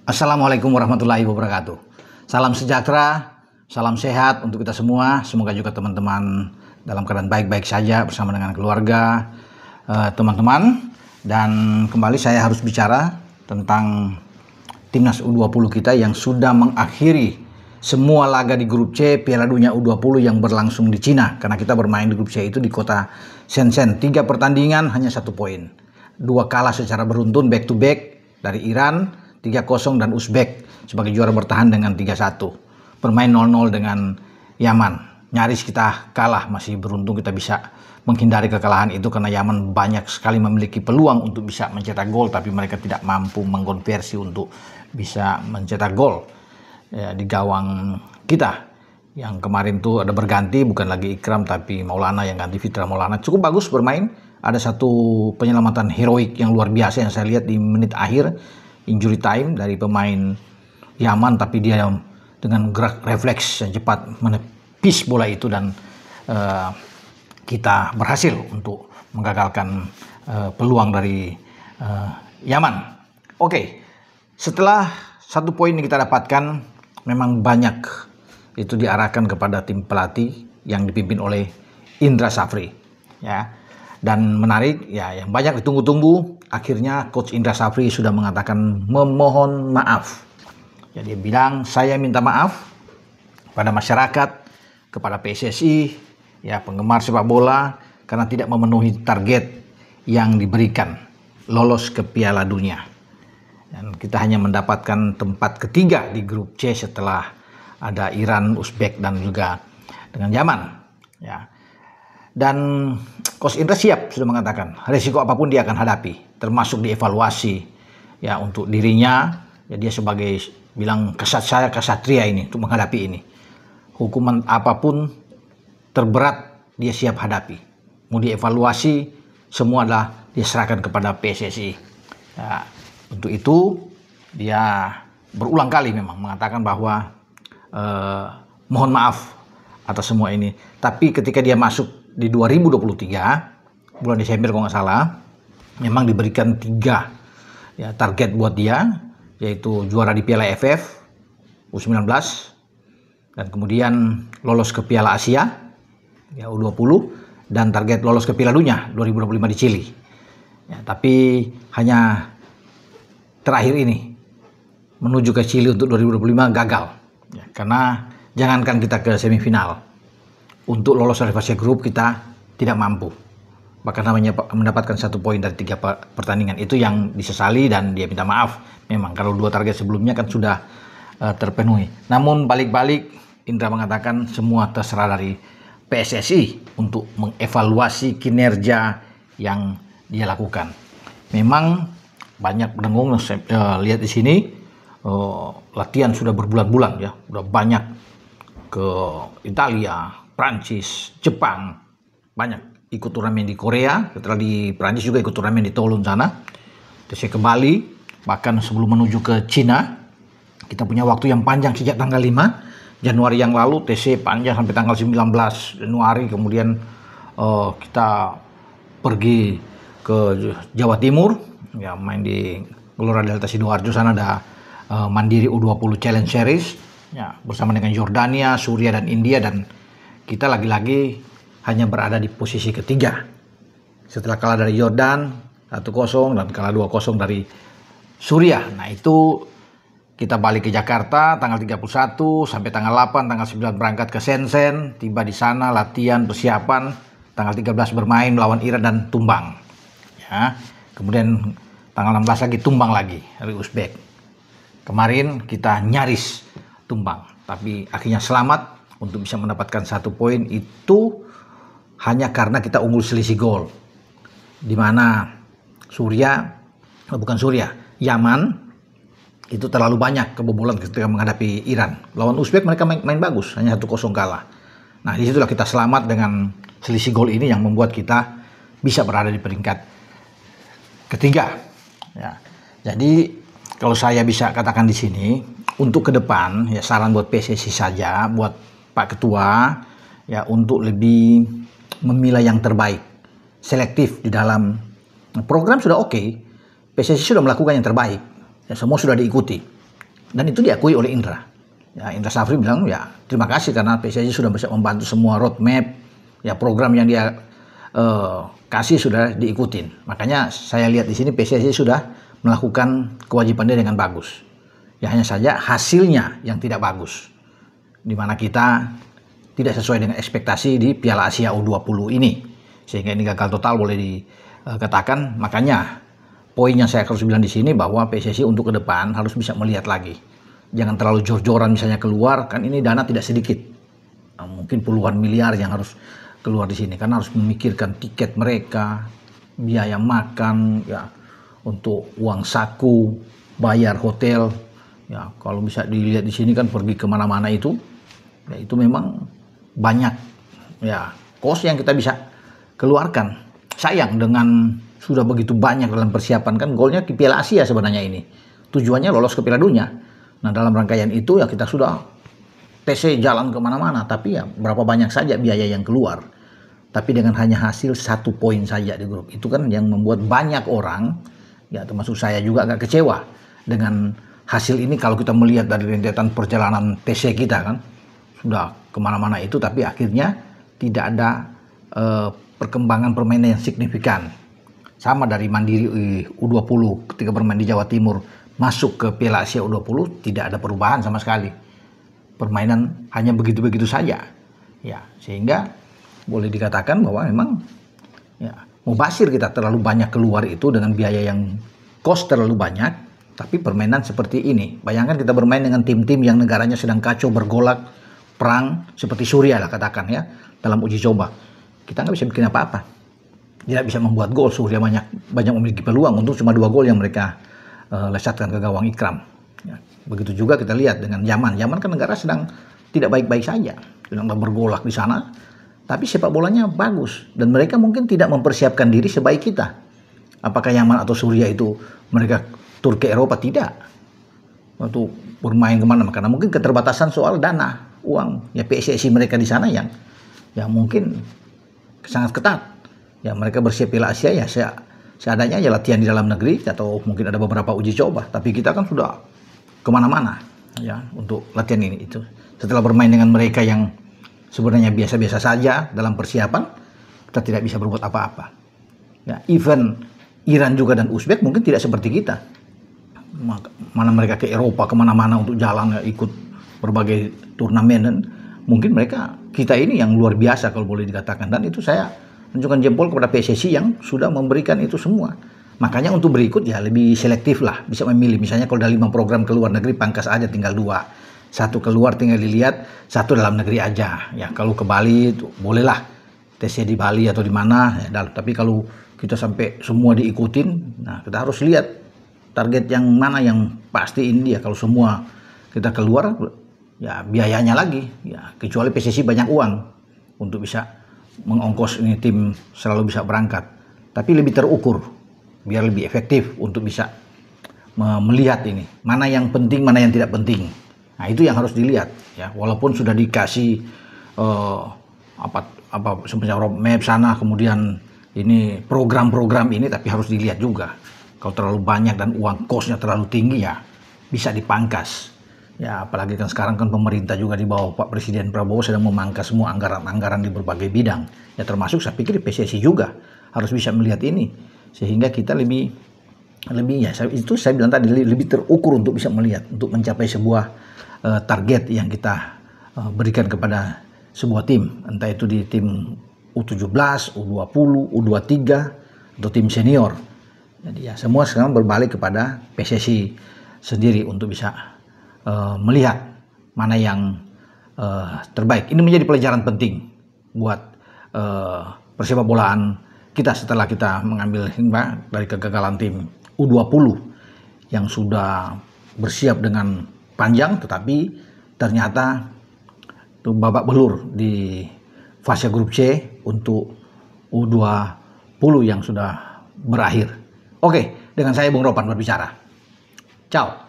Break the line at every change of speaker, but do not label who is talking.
Assalamualaikum warahmatullahi wabarakatuh. Salam sejahtera, salam sehat untuk kita semua. Semoga juga teman-teman dalam keadaan baik-baik saja bersama dengan keluarga, teman-teman. Dan kembali saya harus bicara tentang Timnas U20 kita yang sudah mengakhiri semua laga di grup C Piala Dunia U20 yang berlangsung di Cina. Karena kita bermain di grup C itu di kota Shenzhen. 3 pertandingan hanya 1 poin. 2 kalah secara beruntun back to back dari Iran 3-0 dan Uzbek sebagai juara bertahan dengan 3-1. Bermain 0-0 dengan Yaman. Nyaris kita kalah, masih beruntung kita bisa menghindari kekalahan itu karena Yaman banyak sekali memiliki peluang untuk bisa mencetak gol, tapi mereka tidak mampu mengkonversi untuk bisa mencetak gol di gawang kita. Yang kemarin tuh ada berganti, bukan lagi Ikram tapi Maulana yang ganti, Fitra Maulana. Cukup bagus bermain. Ada satu penyelamatan heroik yang luar biasa yang saya lihat di menit akhir, injury time dari pemain Yaman, tapi dia dengan gerak refleks yang cepat menepis bola itu dan kita berhasil untuk menggagalkan peluang dari Yaman. Oke, setelah 1 poin yang kita dapatkan, memang banyak itu diarahkan kepada tim pelatih yang dipimpin oleh Indra Safri, ya. Dan menarik, ya, yang banyak ditunggu-tunggu, akhirnya Coach Indra Safri sudah mengatakan memohon maaf. Ya, dia bilang, saya minta maaf pada masyarakat, kepada PSSI, ya, penggemar sepak bola, karena tidak memenuhi target yang diberikan, lolos ke Piala Dunia. Dan kita hanya mendapatkan tempat ketiga di grup C setelah ada Iran, Uzbek, dan juga dengan Yaman. Ya. Dan Coach Indra siap, sudah mengatakan resiko apapun dia akan hadapi, termasuk dievaluasi ya untuk dirinya. Ya, dia sebagai bilang saya kesatria ini untuk menghadapi ini. Hukuman apapun terberat dia siap hadapi. Mau dievaluasi, semua adalah diserahkan kepada PSSI. Ya, untuk itu dia berulang kali memang mengatakan bahwa mohon maaf atas semua ini. Tapi ketika dia masuk di 2023 bulan Desember kalau nggak salah, memang diberikan 3 ya, target buat dia, yaitu juara di Piala AFF U19 dan kemudian lolos ke Piala Asia ya U20 dan target lolos ke Piala Dunia 2025 di Chili. Ya, tapi hanya terakhir ini menuju ke Chili untuk 2025 gagal ya, karena jangankan kita ke semifinal, untuk lolos dari fase grup kita tidak mampu. Bahkan hanya mendapatkan 1 poin dari 3 pertandingan. Itu yang disesali dan dia minta maaf. Memang kalau 2 target sebelumnya kan sudah terpenuhi. Namun balik-balik Indra mengatakan semua terserah dari PSSI untuk mengevaluasi kinerja yang dia lakukan. Memang banyak pendengung, saya lihat di sini latihan sudah berbulan-bulan ya, udah banyak ke Italia, Prancis, Jepang, banyak ikut turnamen di Korea. Setelah di Prancis juga ikut turnamen di Toulon sana. Terus ke Bali, bahkan sebelum menuju ke Cina, kita punya waktu yang panjang sejak tanggal 5 Januari yang lalu, TC panjang sampai tanggal 19 Januari. Kemudian kita pergi ke Jawa Timur, ya, main di Gelora Delta Sidoarjo. Sana ada Mandiri U20 Challenge Series, ya, bersama dengan Yordania, Suriah, dan India. Dan kita lagi-lagi hanya berada di posisi ketiga. Setelah kalah dari Yordan 1-0 dan kalah 2-0 dari Suriah. Nah, itu kita balik ke Jakarta tanggal 31 sampai tanggal 8, tanggal 9 berangkat ke Shenzhen. Tiba di sana latihan persiapan, tanggal 13 bermain melawan Iran dan tumbang. Ya, kemudian tanggal 16 lagi tumbang lagi dari Uzbek. Kemarin kita nyaris tumbang, tapi akhirnya selamat untuk bisa mendapatkan 1 poin itu hanya karena kita unggul selisih gol. Di mana Yaman itu terlalu banyak kebobolan ketika menghadapi Iran. Lawan Uzbek mereka main bagus, hanya 1-0 kalah. Nah, disitulah kita selamat dengan selisih gol ini yang membuat kita bisa berada di peringkat ketiga. Ya. Jadi kalau saya bisa katakan di sini, untuk ke depan ya saran buat PSSI saja, buat Pak Ketua ya, untuk lebih memilah yang terbaik, selektif di dalam program. Sudah oke, PSSI sudah melakukan yang terbaik ya, semua sudah diikuti Dan itu diakui oleh Indra. Ya, Indra Safri bilang ya terima kasih karena PSSI sudah bisa membantu semua roadmap, ya program yang dia kasih sudah diikutin. Makanya saya lihat di sini PSSI sudah melakukan kewajibannya dengan bagus. Ya hanya saja hasilnya yang tidak bagus, di mana kita tidak sesuai dengan ekspektasi di Piala Asia U20 ini, sehingga ini gagal total boleh dikatakan. Makanya poin yang saya harus bilang di sini bahwa PSSI untuk ke depan harus bisa melihat lagi. Jangan terlalu jor-joran misalnya keluar, kan ini dana tidak sedikit. Nah, mungkin puluhan miliar yang harus keluar di sini karena harus memikirkan tiket mereka, biaya makan, ya untuk uang saku, bayar hotel. Ya kalau bisa dilihat di sini kan pergi kemana-mana itu, ya itu memang banyak ya kos yang kita bisa keluarkan. Sayang dengan sudah begitu banyak dalam persiapan, kan golnya ke Piala Asia sebenarnya ini. Tujuannya lolos ke Piala Dunia. Nah dalam rangkaian itu ya kita sudah TC jalan kemana-mana, tapi ya berapa banyak saja biaya yang keluar. Tapi dengan hanya hasil 1 poin saja di grup, itu kan yang membuat banyak orang, ya termasuk saya juga agak kecewa dengan hasil ini. Kalau kita melihat dari rentetan perjalanan TC kita kan, sudah kemana-mana itu, tapi akhirnya tidak ada perkembangan permainan yang signifikan. Sama dari Mandiri U20 ketika bermain di Jawa Timur, masuk ke Piala Asia U20 tidak ada perubahan sama sekali. Permainan hanya begitu-begitu saja. Ya, sehingga boleh dikatakan bahwa memang ya mubazir kita terlalu banyak keluar itu dengan biaya yang cost terlalu banyak, tapi permainan seperti ini. Bayangkan kita bermain dengan tim-tim yang negaranya sedang kacau, bergolak, perang seperti Suriah lah katakan ya, dalam uji coba. Kita nggak bisa bikin apa-apa. Tidak bisa membuat gol. Suriah banyak memiliki peluang, untuk cuma 2 gol yang mereka lesatkan ke gawang Ikram. Ya, begitu juga kita lihat dengan Yaman. Yaman kan negara sedang tidak baik-baik saja, sedang bergolak di sana, tapi sepak bolanya bagus dan mereka mungkin tidak mempersiapkan diri sebaik kita. Apakah Yaman atau Suriah itu mereka tur ke Eropa? Tidak. Waktu bermain kemana? Karena mungkin keterbatasan soal dana, uang. Ya PSSI mereka di sana yang ya mungkin sangat ketat. Ya mereka bersiap Piala Asia ya seadanya aja latihan di dalam negeri atau mungkin ada beberapa uji coba, tapi kita kan sudah kemana-mana ya untuk latihan ini itu. Setelah bermain dengan mereka yang sebenarnya biasa-biasa saja dalam persiapan, kita tidak bisa berbuat apa-apa. Ya, even Iran juga dan Uzbek mungkin tidak seperti kita. Mana mereka ke Eropa kemana-mana untuk jalan ya, ikut berbagai turnamen, dan mungkin kita ini yang luar biasa kalau boleh dikatakan. Dan itu saya menunjukkan jempol kepada PSSI yang sudah memberikan itu semua. Makanya untuk berikut ya lebih selektif lah, bisa memilih. Misalnya kalau ada 5 program ke luar negeri, pangkas aja tinggal 2. 1 keluar tinggal dilihat, 1 dalam negeri aja. Ya kalau ke Bali itu bolehlah TC di Bali atau di mana. Ya, tapi kalau kita sampai semua diikutin, nah kita harus lihat target yang mana yang pasti ini dia. Kalau semua kita keluar, ya biayanya lagi. Ya kecuali PSSI banyak uang untuk bisa mengongkos ini tim selalu bisa berangkat, tapi lebih terukur biar lebih efektif untuk bisa melihat ini mana yang penting mana yang tidak penting. Nah itu yang harus dilihat ya, walaupun sudah dikasih sebenarnya roadmap sana, kemudian ini program-program ini, tapi harus dilihat juga kalau terlalu banyak dan uang kosnya terlalu tinggi ya bisa dipangkas. Ya apalagi kan sekarang kan pemerintah juga di bawah Pak Presiden Prabowo sedang memangkas semua anggaran-anggaran di berbagai bidang. Ya termasuk saya pikir PSSI juga harus bisa melihat ini. Sehingga kita lebih ya itu saya bilang tadi lebih terukur untuk bisa melihat, untuk mencapai sebuah target yang kita berikan kepada sebuah tim. Entah itu di tim U17, U20, U23 atau tim senior. Jadi ya semua sekarang berbalik kepada PSSI sendiri untuk bisa melihat mana yang terbaik. Ini menjadi pelajaran penting buat persepak bolaan kita setelah kita mengambil hikmah dari kegagalan tim U20 yang sudah bersiap dengan panjang, tetapi ternyata itu babak belur di fase grup C untuk U20 yang sudah berakhir. Oke, dengan saya Bung Ropan berbicara. Ciao.